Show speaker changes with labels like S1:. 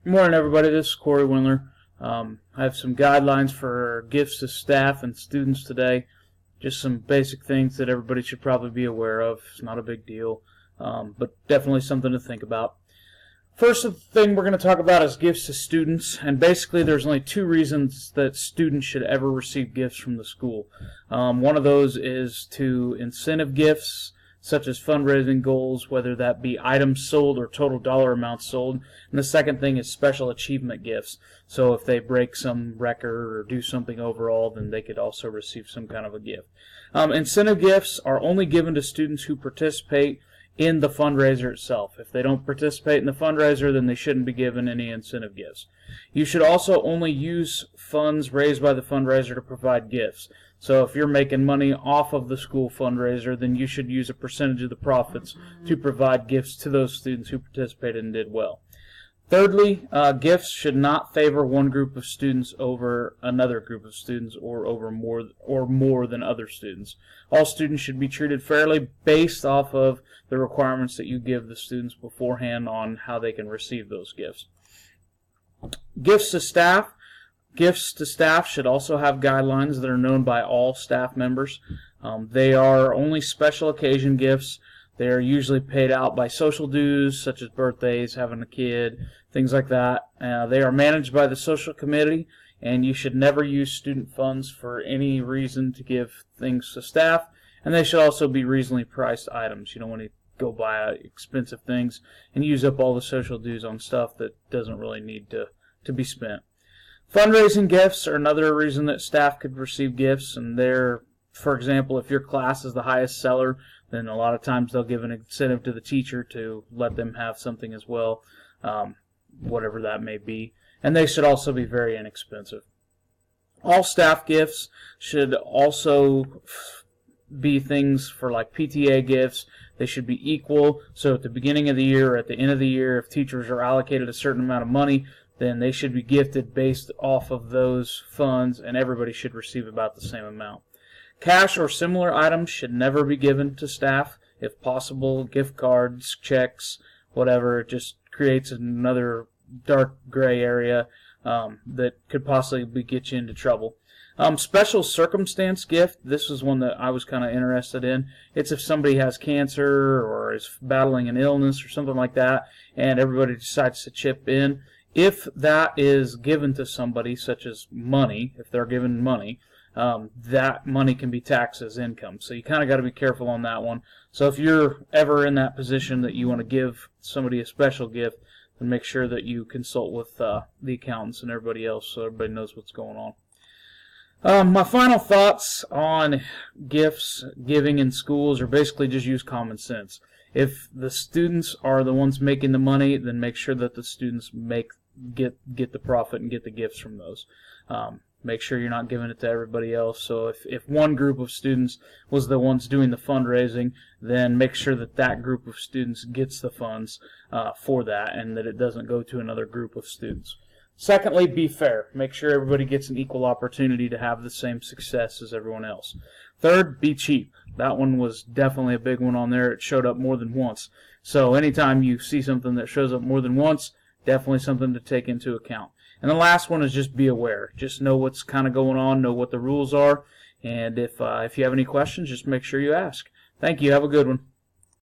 S1: Good morning, everybody. This is Corey Windler. I have some guidelines for gifts to staff and students today. Just some basic things that everybody should probably be aware of. It's not a big deal, but definitely something to think about. First thing we're going to talk about is gifts to students, and basically there's only two reasons that students should ever receive gifts from the school. One of those is to incentive gifts, such as fundraising goals, whether that be items sold or total dollar amounts sold. And the second thing is special achievement gifts. So if they break some record or do something overall, then they could also receive some kind of a gift. Incentive gifts are only given to students who participate in the fundraiser itself. If they don't participate in the fundraiser, then they shouldn't be given any incentive gifts. You should also only use funds raised by the fundraiser to provide gifts. So if you're making money off of the school fundraiser, then you should use a percentage of the profits to provide gifts to those students who participated and did well. Thirdly, gifts should not favor one group of students over another group of students or over more than other students. All students should be treated fairly based off of the requirements that you give the students beforehand on how they can receive those gifts. Gifts to staff. Gifts to staff should also have guidelines that are known by all staff members. They are only special occasion gifts. They are usually paid out by social dues, such as birthdays, having a kid, things like that. They are managed by the social committee, and you should never use student funds for any reason to give things to staff. And they should also be reasonably priced items. You don't want to go buy expensive things and use up all the social dues on stuff that doesn't really need to be spent. Fundraising gifts are another reason that staff could receive gifts, and they're, for example, if your class is the highest seller, then a lot of times they'll give an incentive to the teacher to let them have something as well, whatever that may be. And they should also be very inexpensive. All staff gifts should also be things for like PTA gifts. They should be equal, so at the beginning of the year or at the end of the year, if teachers are allocated a certain amount of money, then they should be gifted based off of those funds, and everybody should receive about the same amount. Cash or similar items should never be given to staff. If possible, gift cards, checks, whatever. It just creates another dark gray area that could possibly get you into trouble. Special circumstance gift, this is one that I was kind of interested in. It's if somebody has cancer or is battling an illness or something like that, and everybody decides to chip in. If that is given to somebody, such as money, if they're given money, that money can be taxed as income. So you kind of got to be careful on that one. So if you're ever in that position that you want to give somebody a special gift, then make sure that you consult with the accountants and everybody else so everybody knows what's going on. My final thoughts on gifts giving in schools are basically just use common sense. If the students are the ones making the money, then make sure that the students get the profit and get the gifts from those. Make sure you're not giving it to everybody else. So if one group of students was the ones doing the fundraising, then make sure that that group of students gets the funds for that, and that it doesn't go to another group of students. Secondly, be fair. Make sure everybody gets an equal opportunity to have the same success as everyone else. Third, be cheap. That one was definitely a big one on there. It showed up more than once. So anytime you see something that shows up more than once, definitely something to take into account. And the last one is just be aware. Just know what's kind of going on, know what the rules are, and if you have any questions, just make sure you ask. Thank you. Have a good one.